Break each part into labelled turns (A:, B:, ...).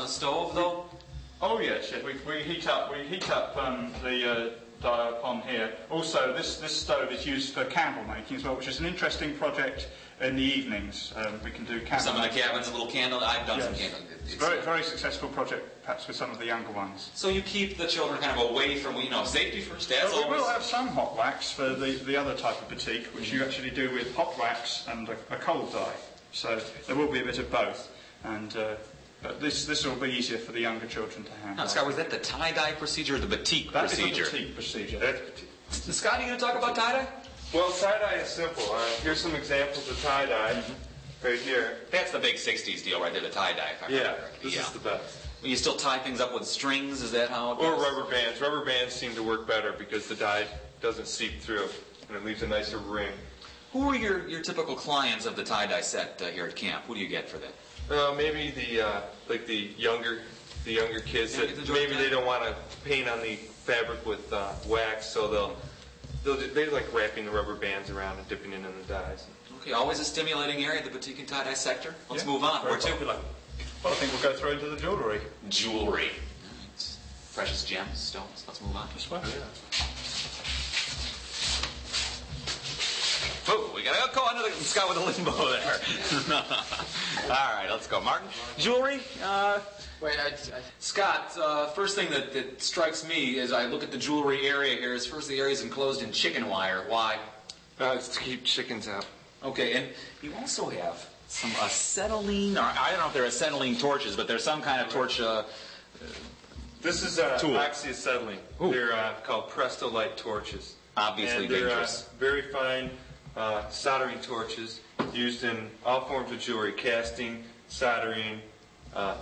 A: the stove, though?
B: Oh yes, yeah. We heat up the dye upon here. Also, this stove is used for candle making as well, which is an interesting project in the evenings. We can do candle.
A: Some of the cabins, a little candle. I've done some candle.
B: It's a very successful project, perhaps with some of the younger ones.
A: So you keep the children kind of away from, safety first, as always.
B: We will have some hot wax for the other type of batik, which you actually do with hot wax and a cold dye. So there will be a bit of both, and but this will be easier for the younger children to handle.
A: Now, Scott, was that the tie-dye procedure or the batik procedure?
B: That is the batik procedure. That's batik.
A: Scott, are you going to talk about tie-dye?
C: Well, tie-dye is simple. Here's some examples of tie-dye right here.
A: That's the big 60s deal right there, the tie-dye.
C: Yeah, this is the best.
A: Well, you still tie things up with strings, is that how it goes?
C: Or rubber bands. Rubber bands seem to work better because the dye doesn't seep through and it leaves a nicer ring.
A: Who are your typical clients of the tie-dye set here at camp? Who do you get for that?
C: Maybe the younger kids that maybe they don't want to paint on the fabric with wax, so they like wrapping the rubber bands around and dipping it in the dyes.
A: Okay, always a stimulating area, the batik and tie-dye sector. Let's move on. Where to?
B: Well, I think we'll go through into the jewellery.
A: Jewelry. Right. Precious gems, stones. Let's move on.
B: This way.
C: Yeah.
A: Oh, we gotta go under the Scott with the limbo there. All right, let's go. Martin, jewelry.
D: Wait,
A: Scott, first thing that strikes me as I look at the jewelry area here is first the area is enclosed in chicken wire. Why?
C: It's to keep chickens out.
A: Okay, and you also have some acetylene, or I don't know if they're acetylene torches, but there's some kind of torch.
C: This is
A: tool.
C: oxyacetylene.
A: Ooh.
C: They're called Presto Light torches.
A: Obviously
C: and they're,
A: dangerous.
C: Very fine soldering torches used in all forms of jewelry, casting, soldering,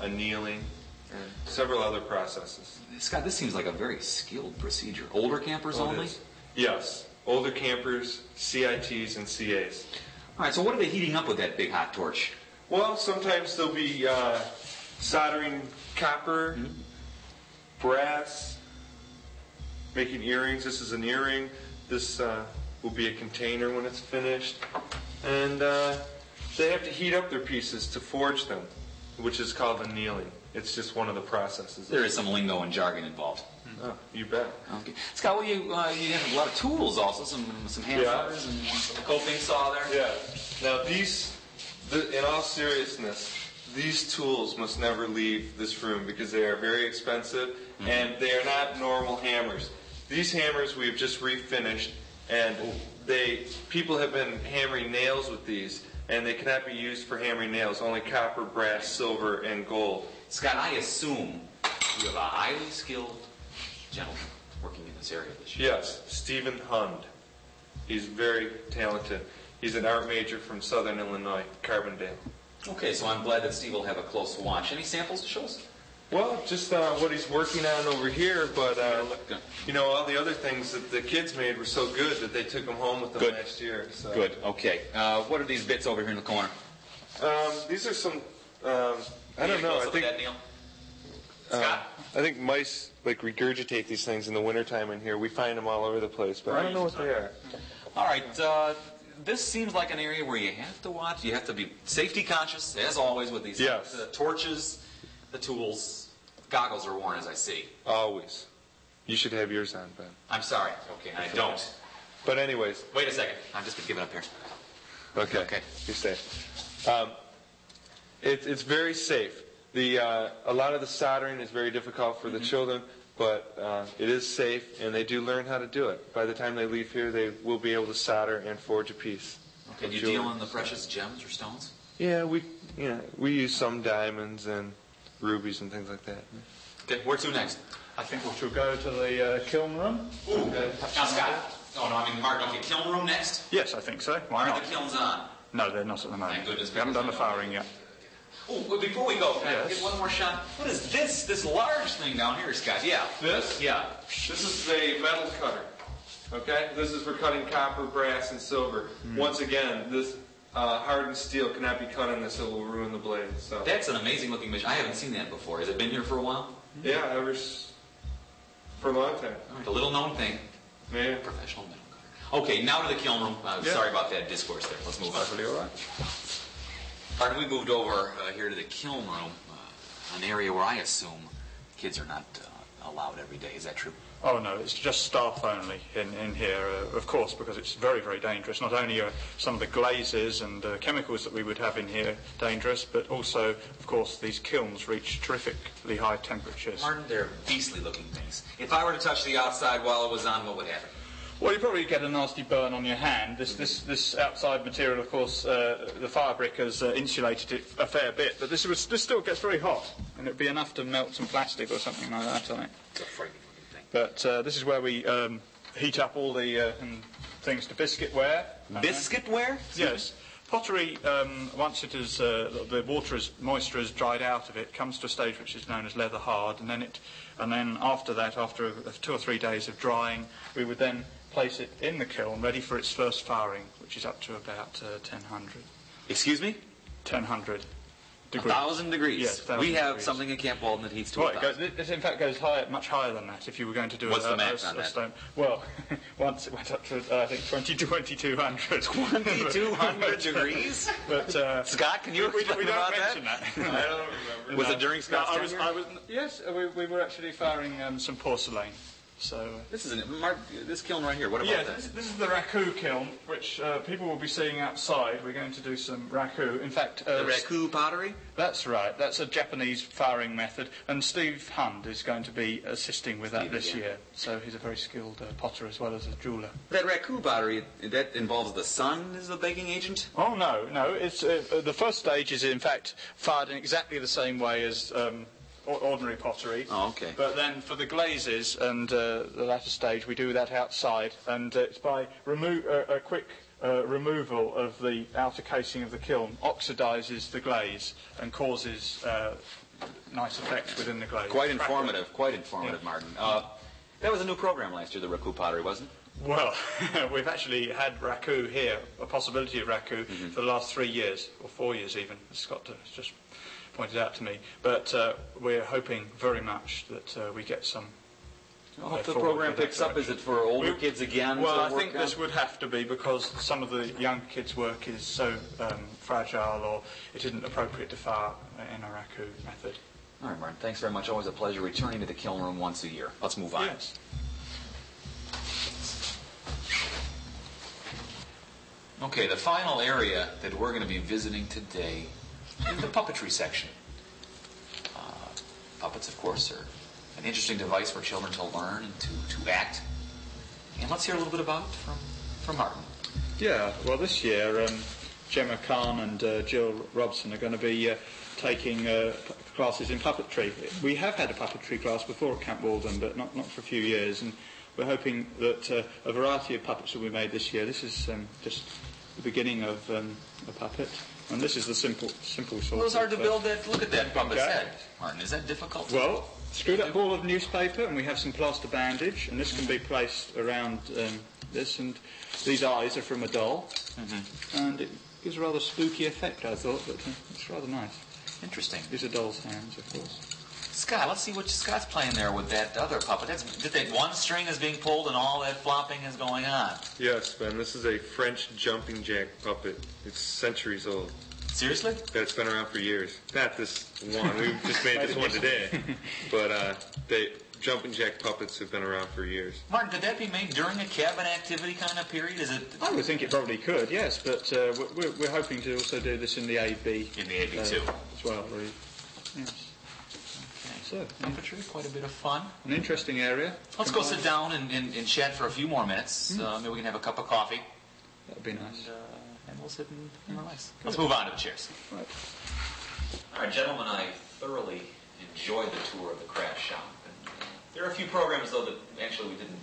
C: annealing, and several other processes.
A: Scott, this seems like a very skilled procedure. Older campers only?
C: Yes. Older campers, CITs, and CAs.
A: All right, so what are they heating up with that big hot torch?
C: Well, sometimes they'll be soldering copper, brass, making earrings. This is an earring. This will be a container when it's finished. And they have to heat up their pieces to forge them, which is called annealing. It's just one of the processes.
A: There is some lingo and jargon involved.
C: Oh, you bet.
A: Okay. Scott, well, you have a lot of tools also, some hand cutters and a coping saw there.
C: Yeah. Now in all seriousness, these tools must never leave this room because they are very expensive and they are not normal hammers. These hammers we've just refinished, and people have been hammering nails with these, and they cannot be used for hammering nails. Only copper, brass, silver, and gold.
A: Scott, I assume you have a highly skilled gentleman working in this area this year.
C: Yes, Stephen Hund. He's very talented. He's an art major from Southern Illinois, Carbondale.
A: Okay, so I'm glad that Steve will have a close watch. Any samples to show us?
C: Well, just what he's working on over here, but all the other things that the kids made were so good that they took them home with them last year. So.
A: Good, okay. What are these bits over here in the corner?
C: These are some, I don't know. I think
A: that, Neil? Scott?
C: I think mice regurgitate these things in the wintertime in here. We find them all over the place, but I don't know what they are.
A: All right, this seems like an area where you have to watch. You have to be safety conscious, as always, with these
C: yes.
A: The torches, the tools. Goggles are worn, as I see.
C: Always. You should have yours on, Ben.
A: I'm sorry. Okay, I don't.
C: But anyways.
A: Wait a second. I've just been giving up here.
C: Okay. You're safe. It's very safe. A lot of the soldering is very difficult for the children, but it is safe, and they do learn how to do it. By the time they leave here, they will be able to solder and forge a piece.
A: Okay. Do you deal in the precious gems or stones?
C: Yeah, we use some diamonds and rubies and things like that.
A: Okay, where to next?
B: I think we should go to the kiln room.
A: Ooh. Now, Scott. Oh, no, I mean, Martin, okay, kiln room next?
B: Yes, I think so. Why not?
A: Are the kilns on?
B: No, they're not at the moment.
A: Thank goodness.
B: We haven't done the firing yet.
A: Oh, well, before we go, can I get one more shot? What is this large thing down here, Scott? Yeah.
C: This?
A: Yeah.
C: This is a metal cutter. Okay? This is for cutting copper, brass, and silver. Once again, this hardened steel cannot be cut on this. It will ruin the blade. So.
A: That's an amazing looking machine. I haven't seen that before. Has it been here for a while?
C: Yeah, for a long time.
A: All right, a little known thing.
C: Yeah.
A: Professional metal cutter. Okay, now to the kiln room. Sorry about that discourse there. Let's move on.
B: Perfectly all right.
A: Pardon, we moved over here to the kiln room. an area where I assume kids are not allowed every day. Is that true?
B: Oh no, it's just staff only in here, of course, because it's very, very dangerous. Not only are some of the glazes and chemicals that we would have in here dangerous, but also, of course, these kilns reach terrifically high temperatures.
A: Martin, they're beastly looking things. If I were to touch the outside while it was on, what would happen?
B: Well, you probably get a nasty burn on your hand. This outside material, of course, the fire brick has insulated it a fair bit, but this still gets very hot, and it'd be enough to melt some plastic or something like that on it.
A: It's a frightening looking thing.
B: But this is where we heat up all the things to biscuitware.
A: Biscuitware?
B: Yes. Pottery, once it is the moisture is dried out of it, comes to a stage which is known as leather hard, and then after that, after 2 or 3 days of drying, we would then place it in the kiln, ready for its first firing, which is up to about 1000.
A: Excuse me?
B: 1000 degrees.
A: 1,000 degrees.
B: Yes, 1,000
A: we have something at Camp Walden that heats to
B: Well,
A: 1,000.
B: it in fact goes much higher than that. If you were going to do
A: What's the max on that?
B: stone, well, once it went up to I think 2200.
A: 2,200 degrees.
B: But
A: Scott, can you explain
B: we don't
A: about
B: mention
A: that?
B: that.
C: I don't remember.
A: Was it during Scott's tenure?
B: Yes, we were actually firing some porcelain. So
A: This is this kiln right here. What about
B: yeah,
A: that?
B: this is the raku kiln, which people will be seeing outside. We're going to do some raku. In fact,
A: The raku pottery?
B: that's right. That's a Japanese firing method, and Steve Hund is going to be assisting with that
A: Steve
B: this
A: again.
B: year. So he's a very skilled potter as well as a jeweler.
A: That raku pottery, that involves the sun as the baking agent?
B: Oh no. It's the first stage is in fact fired in exactly the same way as ordinary pottery.
A: Oh, okay.
B: But then for the glazes and the latter stage, we do that outside, and it's by a quick removal of the outer casing of the kiln, oxidises the glaze and causes nice effects within the glaze.
A: Quite informative, Martin. That was a new program last year, the raku pottery, wasn't it?
B: Well, we've actually had raku here, a possibility of raku, for the last 3 years, or 4 years even. Scott just pointed out to me. But we're hoping very much that we get some.
A: I hope the program picks up. Is it for older kids again?
B: Well,
A: to
B: I
A: work
B: think
A: on?
B: this would have to be because some of the young kids' work is so fragile, or it isn't appropriate to fire in a raku method.
A: All right, Martin. Thanks very much. Always a pleasure returning to the kiln room once a year. Let's move on.
B: Yes.
A: Okay, the final area that we're going to be visiting today is the puppetry section. Puppets, of course, are an interesting device for children to learn and to act. And let's hear a little bit about it from Martin.
B: Yeah, well, this year, Gemma Khan and Jill Robson are going to be taking classes in puppetry. We have had a puppetry class before at Camp Walden, but not for a few years, and we're hoping that a variety of puppets will be made this year. This is just the beginning of a puppet, and this is the simple sort
A: Well, it was hard to
B: of,
A: build that. Look at that puppet's
B: okay.
A: head. Martin, is that difficult?
B: Well, screwed up ball of newspaper, and we have some plaster bandage, and this can be placed around this, and these eyes are from a doll, and it gives a rather spooky effect, I thought, but it's rather nice.
A: Interesting.
B: These are doll's hands, of course.
A: Scott, let's see what Scott's playing there with that other puppet. That one string is being pulled and all that flopping is going on.
C: Yes, Ben, this is a French jumping jack puppet. It's centuries old.
A: Seriously?
C: That's been around for years. Not this one. We just made this one today. But jumping jack puppets have been around for years.
A: Martin, could that be made during a cabin activity kind of period? Is it?
B: I would think it probably could, yes, but we're hoping to also do this in the AB.
A: In the AB too.
B: As well, really. Yes. So,
A: Puppetry, quite a bit of fun.
B: an interesting area.
A: Let's go sit down and chat for a few more minutes. Maybe we can have a cup of coffee.
B: That would be nice.
A: And we'll sit and relax. Let's move on to the chairs.
B: Right.
A: All right, gentlemen, I thoroughly enjoyed the tour of the craft shop. And, there are a few programs, though, that actually we didn't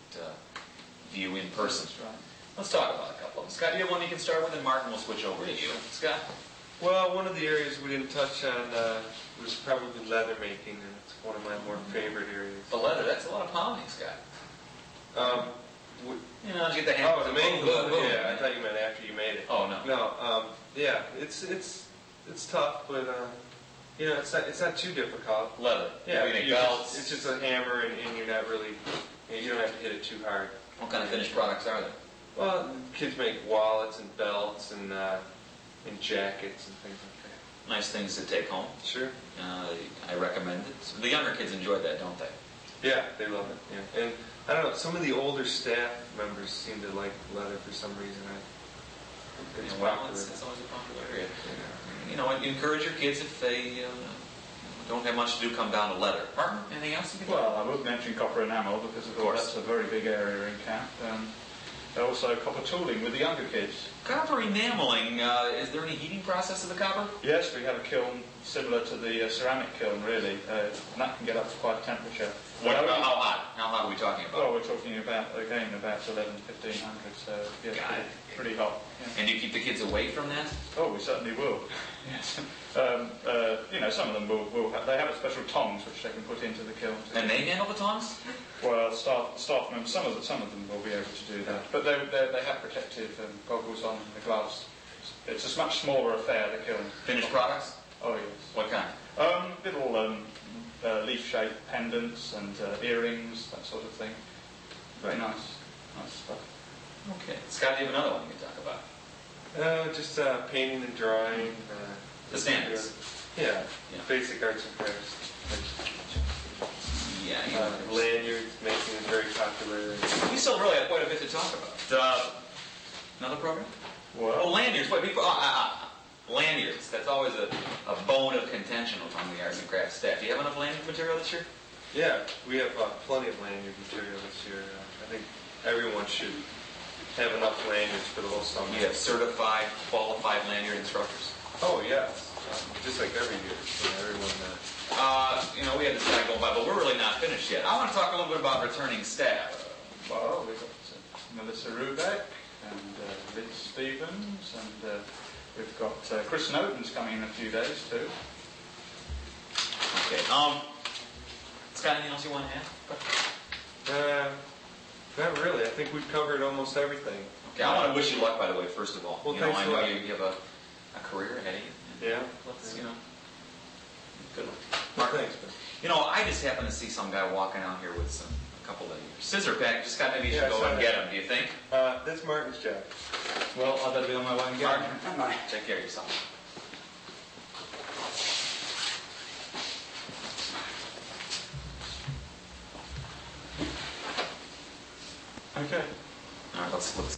A: view in person.
B: That's right.
A: Let's talk about a couple of them. Scott, do you have one you can start with, and Martin will switch over to you. Scott?
C: Well, one of the areas we didn't touch on was probably leather making, and it's one of my more favorite areas.
A: The leather, that's a lot of pounding, Scott. You know, get the hand.
C: Oh, the main glue. Yeah, I thought you meant after you made it.
A: Oh, no.
C: No. Yeah, it's tough, but you know, it's not too difficult.
A: Leather.
C: Yeah,
A: You make belts.
C: it's just a hammer, and you're not really. You don't have to hit it too hard.
A: What kind of finished products are there?
C: Well, kids make wallets and belts and jackets and things like that.
A: nice things to take home.
C: Sure.
A: I recommend it. So the younger kids enjoy that, don't they?
C: Yeah, they love it. Yeah. And I don't know, some of the older staff members seem to like leather for some reason. It's popular.
A: It's always a popular area. You know, encourage your kids if they don't have much to do, come down to leather. Martin, anything else you can
B: Well, I would mention copper enamel because of course that's a very big area in camp. Also copper tooling with the younger kids.
A: Copper enameling, is there any heating process of the copper?
B: Yes, we have a kiln similar to the ceramic kiln, really, and that can get up to quite a temperature.
A: How hot? How hot are we talking about?
B: Well, we're talking about 11, 1500, so yes, pretty hot. Yeah.
A: And do you keep the kids away from that?
B: Oh, we certainly will. Yes. You know, some of them will have, they have special tongs which they can put into the kiln.
A: And they handle the tongs?
B: Well, staff members, some of them will be able to do that, but they have protective goggles on, the gloves. It's a much smaller affair, the kiln.
A: Finished products?
B: Oh yes.
A: What kind?
B: Little leaf-shaped pendants and earrings, that sort of thing. Very nice stuff.
A: Okay. Scott, do you have another one you can talk about?
C: Just painting and drawing.
A: The standards.
C: Yeah. Basic arts and crafts.
A: Yeah.
C: Lanyards making is very popular.
A: We still really have quite a bit to talk about. Another program?
B: Well,
A: Oh, lanyards. Wait, lanyards. That's always a bone of contention among the arts and crafts staff. Do you have enough lanyard material this year?
C: Yeah, we have plenty of lanyard material this year. I think everyone should have enough lanyards for the whole summer.
A: You have certified, qualified lanyard instructors?
C: Oh, yes. Just like every year. Everyone.
A: You know, we had this guy going by, but we're really not finished yet. I want to talk a little bit about returning staff.
B: well, we've got Melissa Rubeck and Liz Stevens, and we've got Chris Snowden's coming in a few days too.
A: Okay. Scott, anything else you want to add?
C: Not really. I think we've covered almost everything.
A: Okay, I want to wish you luck, by the way, first of all.
C: Well,
A: you know,
C: thanks
A: I
C: a
A: know
C: lot.
A: you have a career ahead of you.
C: Yeah.
A: Let's, you know, good luck.
C: Well, thanks, man.
A: You know, I just happened to see some guy walking out here with a couple of scissor packs. Just got maybe you should go and get them. Do you think?
C: That's Martin's job.
B: Well, I better be on my way and get
A: Martin, take care of yourself.
B: Okay.
A: All right, let's